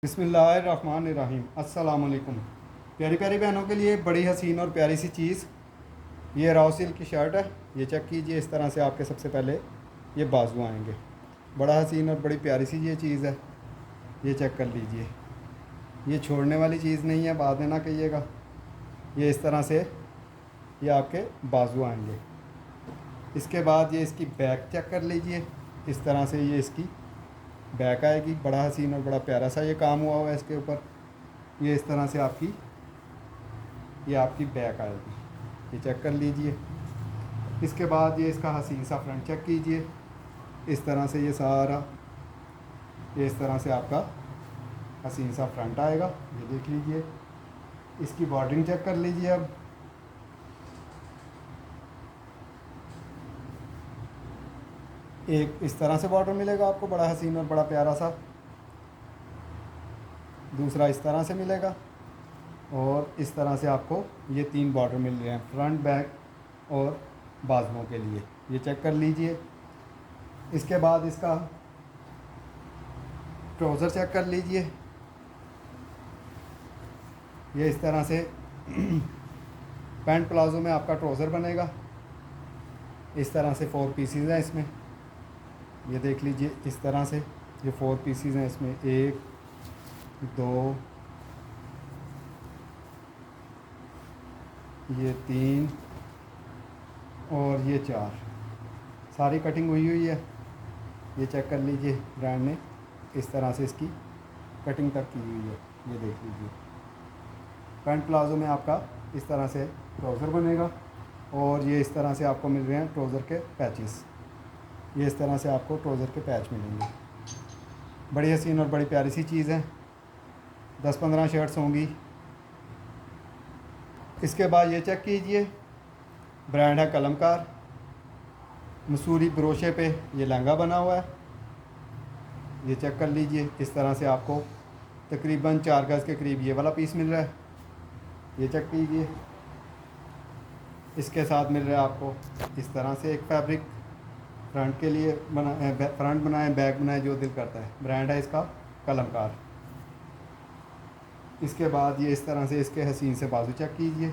बिस्मिल्लाहिर्रहमानिर्रहीम। अस्सलाम वालेकुम। प्यारी प्यारी बहनों के लिए बड़ी हसीन और प्यारी सी चीज़, ये राव सिल्क की शर्ट है। ये चेक कीजिए, इस तरह से आपके सबसे पहले ये बाजू आएंगे। बड़ा हसीन और बड़ी प्यारी सी ये चीज़ है। ये चेक कर लीजिए, ये छोड़ने वाली चीज़ नहीं है, बाद में ना कहिएगा। ये इस तरह से ये आपके बाजू आएंगे। इसके बाद ये इसकी बैक चेक कर लीजिए, इस तरह से ये इसकी बैक आएगी। बड़ा हसीन और बड़ा प्यारा सा ये काम हुआ हुआ है इसके ऊपर। ये इस तरह से आपकी बैक आएगी। ये चेक कर लीजिए। इसके बाद ये इसका हसीन सा फ्रंट चेक कीजिए, इस तरह से ये सारा ये इस तरह से आपका हसीन सा फ्रंट आएगा। ये देख लीजिए। इसकी बॉर्डरिंग चेक कर लीजिए। अब एक इस तरह से बॉर्डर मिलेगा आपको, बड़ा हसीन और बड़ा प्यारा सा। दूसरा इस तरह से मिलेगा, और इस तरह से आपको ये 3 बॉर्डर मिल रहे हैं, फ्रंट, बैक और बाजुओं के लिए। ये चेक कर लीजिए। इसके बाद इसका ट्राउज़र चेक कर लीजिए। ये इस तरह से पैंट प्लाजो में आपका ट्राउज़र बनेगा। इस तरह से 4 पीसीज हैं इसमें। ये देख लीजिए, इस तरह से ये 4 पीसीज हैं इसमें। 1 2 ये 3 और ये 4, सारी कटिंग हुई है। ये चेक कर लीजिए, ब्रांड ने इस तरह से इसकी कटिंग तक की हुई है। ये देख लीजिए। पैंट प्लाजो में आपका इस तरह से ट्राउज़र बनेगा, और ये इस तरह से आपको मिल रहे हैं ट्राउज़र के पैचेस। ये इस तरह से आपको ट्राउज़र के पैच मिलेंगे। बड़ी हसीन और बड़ी प्यारी सी चीज़ है। 10-15 शर्ट्स होंगी। इसके बाद ये चेक कीजिए, ब्रांड है कलमकार। मसूरी ब्रोशे पे ये लहंगा बना हुआ है। ये चेक कर लीजिए। इस तरह से आपको तकरीबन 4 गज़ के करीब ये वाला पीस मिल रहा है। ये चेक कीजिए। इसके साथ मिल रहा है आपको इस तरह से एक फैब्रिक, फ्रंट के लिए फ्रंट बनाए, बैक बनाए, जो दिल करता है। ब्रांड है इसका कलमकार। इसके बाद ये इस तरह से इसके हसीन से बाजू चेक कीजिए।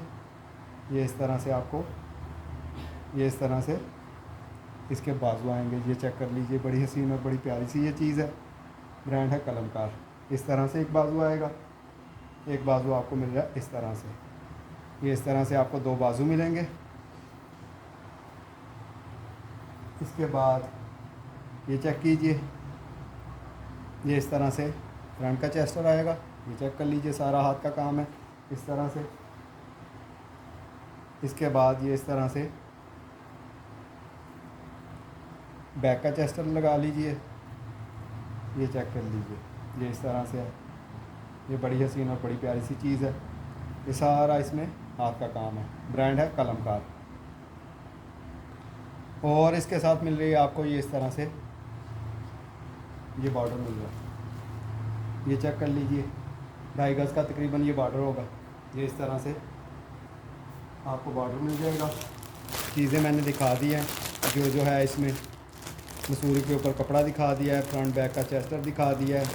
ये इस तरह से आपको ये इस तरह से इसके बाजू आएंगे। ये चेक कर लीजिए। बड़ी हसीन और बड़ी प्यारी सी ये चीज़ है। ब्रांड है कलमकार। इस तरह से एक बाजू आएगा, एक बाजू आपको मिल रहा है इस तरह से। ये इस तरह से आपको 2 बाजू मिलेंगे। इसके बाद ये चेक कीजिए, ये इस तरह से फ्रंट का चेस्टर आएगा। ये चेक कर लीजिए, सारा हाथ का काम है इस तरह से। इसके बाद ये इस तरह से बैक का चेस्टर लगा लीजिए। ये चेक कर लीजिए, ये इस तरह से है। ये बड़ी हसीन और बड़ी प्यारी सी चीज़ है। ये सारा इसमें हाथ का काम है। ब्रांड है कलमकार। और इसके साथ मिल रही है आपको ये इस तरह से ये बॉर्डर मिल रहा है। ये चेक कर लीजिए, 2.5 गज़ का तकरीबन ये बॉर्डर होगा। ये इस तरह से आपको बॉर्डर मिल जाएगा। चीज़ें मैंने दिखा दी हैं, जो है इसमें मसूरी के ऊपर कपड़ा दिखा दिया है, फ्रंट बैक का चेस्टर दिखा दिया है,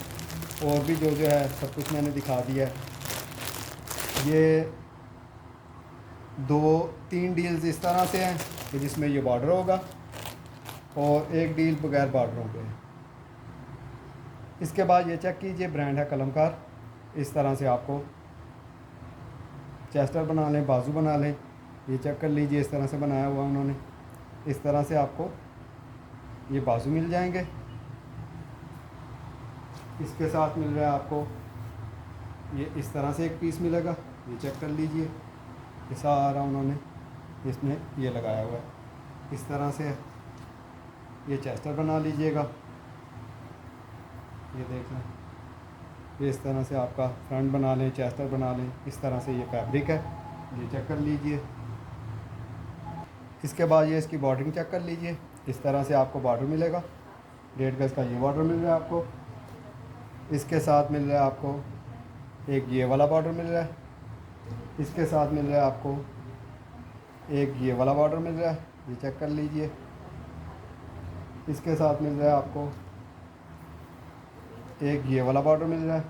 और भी जो है सब कुछ मैंने दिखा दिया है। ये 2-3 डील्स इस तरह से हैं कि जिसमें ये बॉर्डर होगा, और एक डील बगैर बॉर्डरों पे है। इसके बाद ये चेक कीजिए, ब्रांड है कलमकार। इस तरह से आपको चेस्टर बना लें, बाजू बना लें। ये चेक कर लीजिए, इस तरह से बनाया हुआ उन्होंने। इस तरह से आपको ये बाजू मिल जाएंगे। इसके साथ मिल रहा है आपको ये इस तरह से एक पीस मिलेगा। ये चेक कर लीजिए, ये सारा उन्होंने इसमें ये लगाया हुआ है। इस तरह से ये चेस्टर बना लीजिएगा। ये देख लें, ये इस तरह से आपका फ्रंट बना लें, चेस्टर बना लें। इस तरह से ये फैब्रिक है। ये चेक कर लीजिए। इसके बाद ये इसकी बॉर्डरिंग चेक कर लीजिए। इस तरह से आपको बॉर्डर मिलेगा। 1.5 गज़ का ये बॉर्डर मिल रहा है आपको। इसके साथ मिल रहा है आपको एक ये वाला बॉर्डर मिल रहा है। इसके साथ मिल रहा है आपको एक ये वाला बॉर्डर मिल रहा है। ये चेक कर लीजिए। इसके साथ मिल रहा है आपको एक ये वाला बॉर्डर मिल रहा है।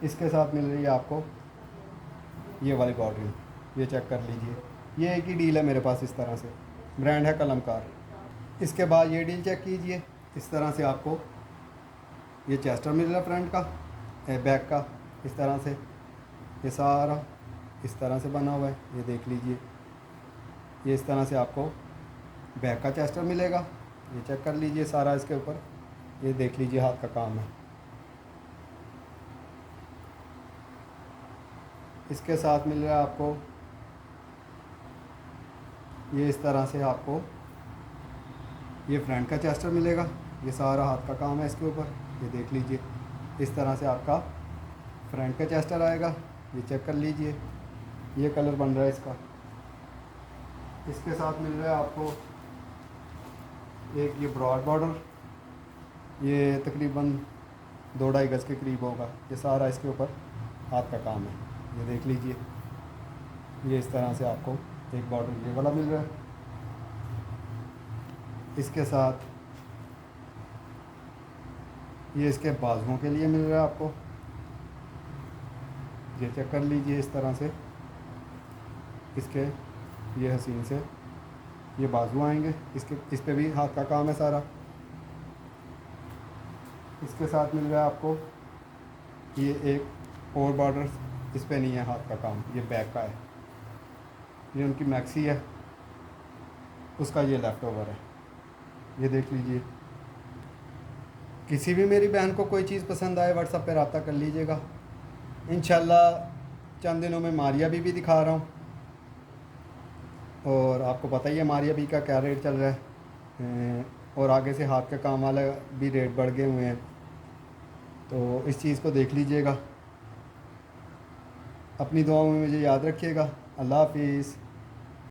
इसके साथ मिल रही है आपको ये वाली बॉर्डरिंग, ये चेक कर लीजिए। ये एक ही डील है मेरे पास इस तरह से, ब्रांड है कलमकार। इसके बाद ये डील चेक कीजिए, इस तरह से आपको ये चेस्टर मिल रहा है फ्रंट का, बैक का, इस तरह से ये सारा इस तरह से बना हुआ है, ये देख लीजिए। ये इस तरह से आपको बैक का चेस्टर मिलेगा, ये चेक कर लीजिए सारा इसके ऊपर, ये देख लीजिए हाथ का काम है। इसके साथ मिल रहा है आपको ये इस तरह से आपको ये फ्रंट का चेस्टर मिलेगा, ये सारा हाथ का काम है इसके ऊपर, ये देख लीजिए। इस तरह से आपका फ्रंट का चेस्टर आएगा, ये चेक कर लीजिए। ये कलर बन रहा है इसका। इसके साथ मिल रहा है आपको एक ये ब्रॉड बॉर्डर, ये तकरीबन 2-2.5 गज़ के करीब होगा, ये सारा इसके ऊपर हाथ का काम है, ये देख लीजिए। ये इस तरह से आपको एक बॉर्डर ये वाला मिल रहा है। इसके साथ ये इसके बाजुओं के लिए मिल रहा है आपको, ये चेक कर लीजिए। इस तरह से इसके ये हसीन से ये बाजू आएंगे, इसके इस पे भी हाथ का काम है सारा। इसके साथ मिल रहा है आपको ये एक और बॉर्डर, इस पे नहीं है हाथ का काम, ये बैक का है, ये उनकी मैक्सी है, उसका ये लेफ़्ट ओवर है, ये देख लीजिए। किसी भी मेरी बहन को कोई चीज़ पसंद आए व्हाट्सएप पे रब्ता कर लीजिएगा। इंशाल्लाह चंद दिनों में मारिया भी दिखा रहा हूँ, और आपको पता ही है मारिया भी का क्या रेट चल रहा है, और आगे से हाथ के काम वाला भी रेट बढ़ गए हुए हैं, तो इस चीज़ को देख लीजिएगा। अपनी दुआओं में मुझे याद रखिएगा। अल्लाह हाफिज़।